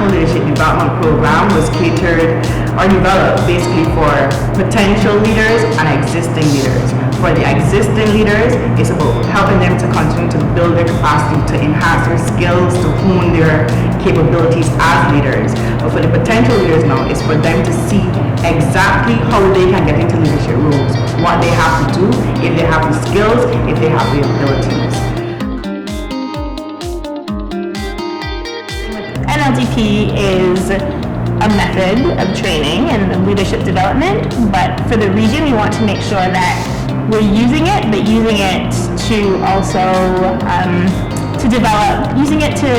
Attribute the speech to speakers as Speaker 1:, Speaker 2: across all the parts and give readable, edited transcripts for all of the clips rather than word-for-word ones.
Speaker 1: National Leadership Development Program was catered or developed basically for potential leaders and existing leaders. For the existing leaders, it's about helping them to continue to build their capacity, to enhance their skills, to hone their capabilities as leaders. But for the potential leaders now, it's for them to see exactly how they can get into leadership roles, what they have to do, if they have the skills, if they have the abilities.
Speaker 2: NLDP is a method of training and leadership development, but for the region we want to make sure that we're using it, but using it to also using it to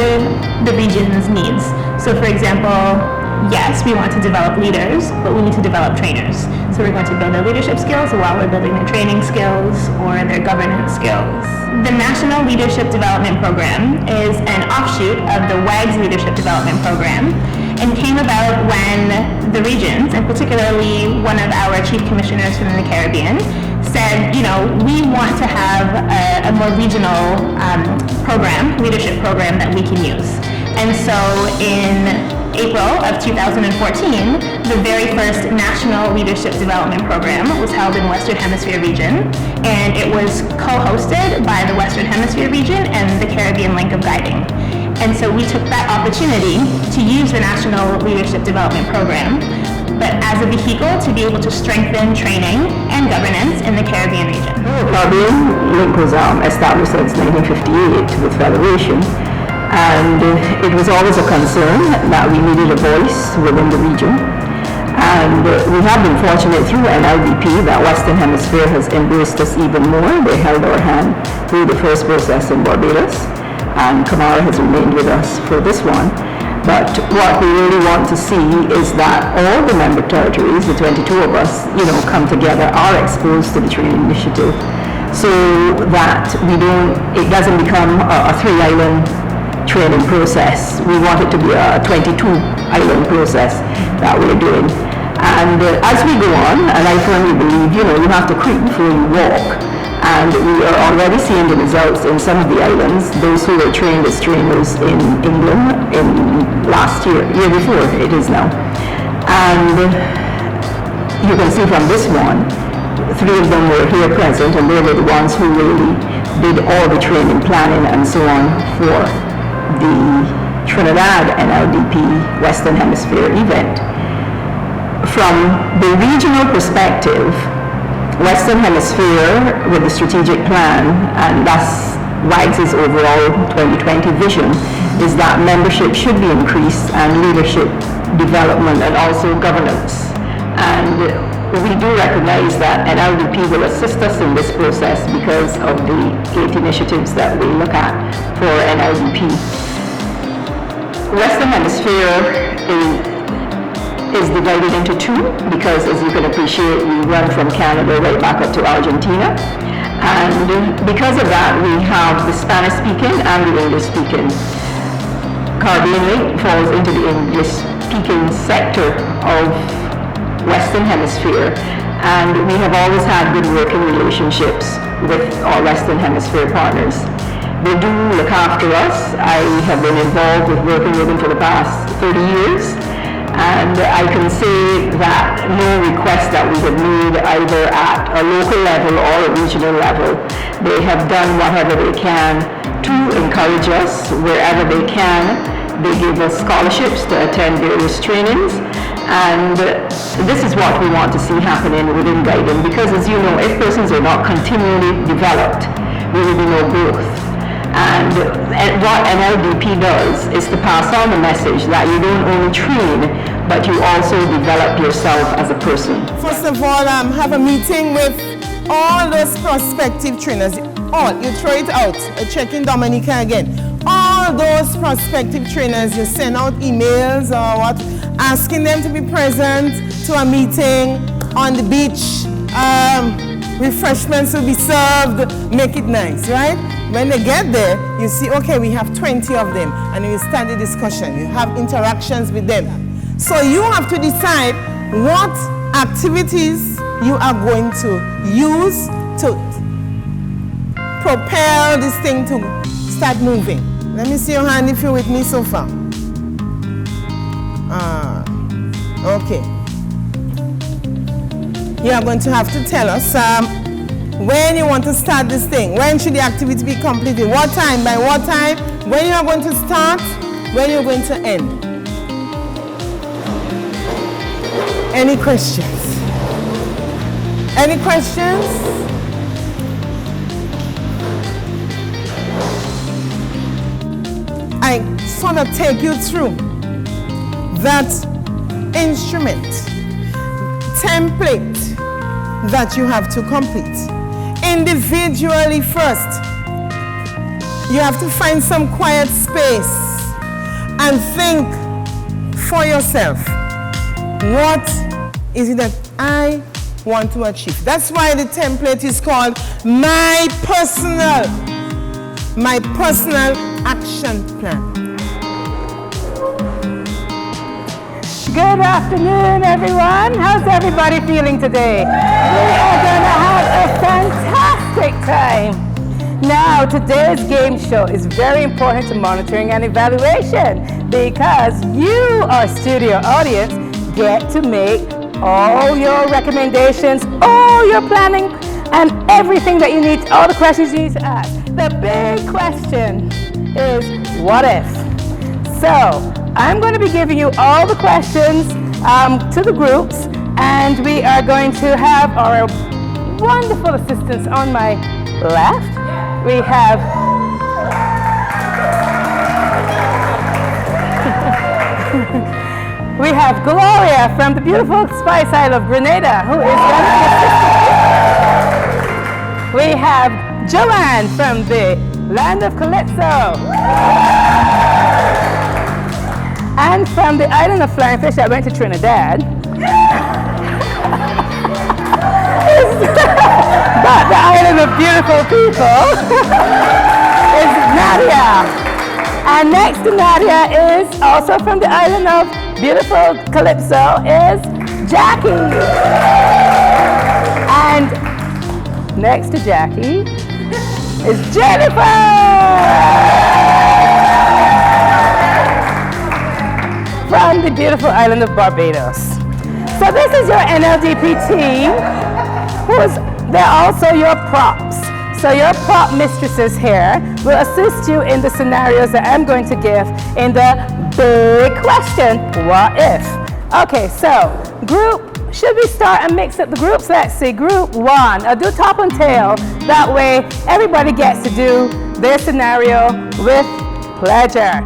Speaker 2: the region's needs. So for example, yes, we want to develop leaders, but we need to develop trainers. So we're going to build their leadership skills while we're building their training skills or their governance skills. The National Leadership Development Program is an offshoot of the WAG's Leadership Development Program and came about when the regions, and particularly one of our chief commissioners from the Caribbean, said, we want to have a more regional leadership program that we can use. And so in April of 2014, the very first National Leadership Development Program was held in Western Hemisphere region, and it was co-hosted by the Western Hemisphere region and the Caribbean Link of Guiding. And so we took that opportunity to use the National Leadership Development Program, but as a vehicle to be able to strengthen training and governance in the Caribbean region.
Speaker 3: The Caribbean Link was established since 1958 with Federation. And it was always a concern that we needed a voice within the region. And we have been fortunate through NLDP that Western Hemisphere has embraced us even more. They held our hand through the first process in Barbados, and Kamara has remained with us for this one. But what we really want to see is that all the member territories, the 22 of us, come together, are exposed to the training initiative, so that it doesn't become a three-island training process. We want it to be a 22-island process that we're doing. And as we go on, and I firmly believe, you have to creep before you walk. And we are already seeing the results in some of the islands. Those who were trained as trainers in England in year before it is now. And you can see from this one, 3 of them were here present, and they were the ones who really did all the training, planning, and so on for the Trinidad NLDP Western Hemisphere event. From the regional perspective, Western Hemisphere with the strategic plan, and thus WAG's overall 2020 vision, is that membership should be increased and leadership development and also governance. And we do recognize that NLDP will assist us in this process because of the 8 initiatives that we look at for NLDP. Western Hemisphere is divided into 2 because, as you can appreciate, we run from Canada right back up to Argentina. And because of that, we have the Spanish-speaking and the English-speaking. Caribbean Link falls into the English-speaking sector of Western Hemisphere, and we have always had good working relationships with our Western Hemisphere partners. They do look after us. I have been involved with working with them for the past 30 years, and I can say that no request that we have made either at a local level or a regional level, they have done whatever they can to encourage us wherever they can. They give us scholarships to attend various trainings, and this is what we want to see happening within guiding, because as you know, if persons are not continually developed, there will be no growth. And what NLDP does is to pass on the message that you don't only train, but you also develop yourself as a person.
Speaker 4: First of all, have a meeting with all those prospective trainers. You throw it out, check in Dominica again. All those prospective trainers, you send out emails or what, asking them to be present to a meeting on the beach. Refreshments will be served, make it nice, right? When they get there, you see, okay, we have 20 of them, and you start the discussion. You have interactions with them. So you have to decide what activities you are going to use to propel this thing to start moving. Let me see your hand if you're with me so far. Okay. You are going to have to tell us when you want to start this thing. When should the activity be completed? What time? By what time? When you are going to start? When you're going to end? Any questions? Any questions? I sort of take you through that instrument, template that you have to complete. Individually first, you have to find some quiet space and think for yourself, what is it that I want to achieve? That's why the template is called my personal action plan.
Speaker 5: Good afternoon, everyone. How's everybody feeling today? We are going to have a fantastic time. Now, today's game show is very important to monitoring and evaluation because you, our studio audience, get to make all your recommendations, all your planning, and everything that you need, all the questions you need to ask. The big question is, what if? So, I'm going to be giving you all the questions to the groups, and we are going to have our wonderful assistants on my left. We have we have Gloria from the beautiful Spice Isle of Grenada, who is going to be assisting. We have Joanne from the land of Calypso. And from the island of Flying Fish, I went to Trinidad. But the island of beautiful people is Nadia. And next to Nadia is also from the island of beautiful Calypso is Jackie. And next to Jackie is Jennifer. From the beautiful island of Barbados. So this is your NLDP team, they're also your props. So your prop mistresses here will assist you in the scenarios that I'm going to give in the big question, what if? Okay, so group, should we start and mix up the groups? Let's see, group one, I'll do top and tail. That way everybody gets to do their scenario with pleasure.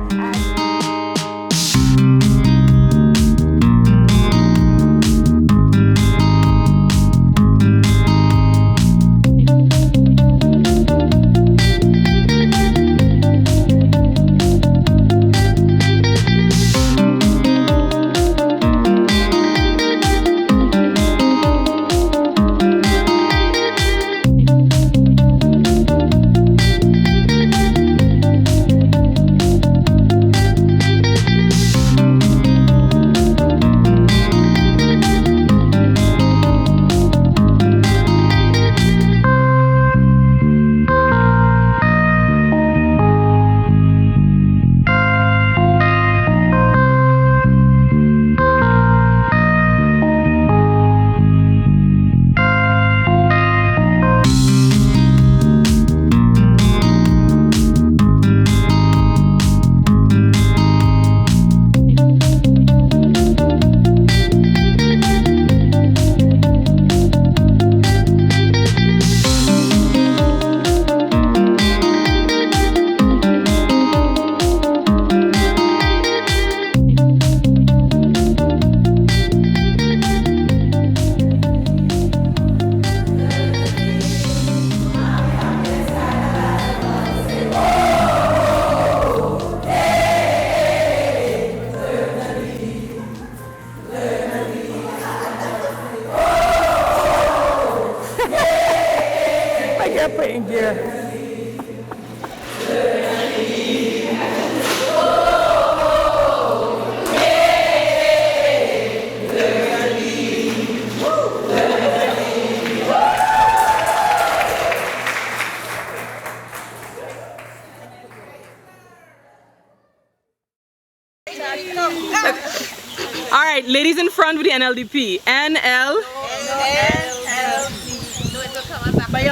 Speaker 6: ladies in front with the NLDP. NL.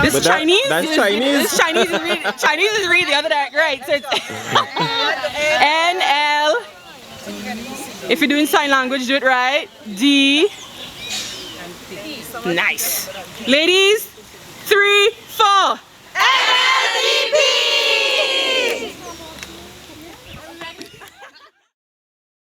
Speaker 6: This is Chinese?
Speaker 7: That's Chinese.
Speaker 6: Chinese is read the other day. Right. So it's NL. If you're doing sign language, do it right. D. Nice. Ladies, 3, 4.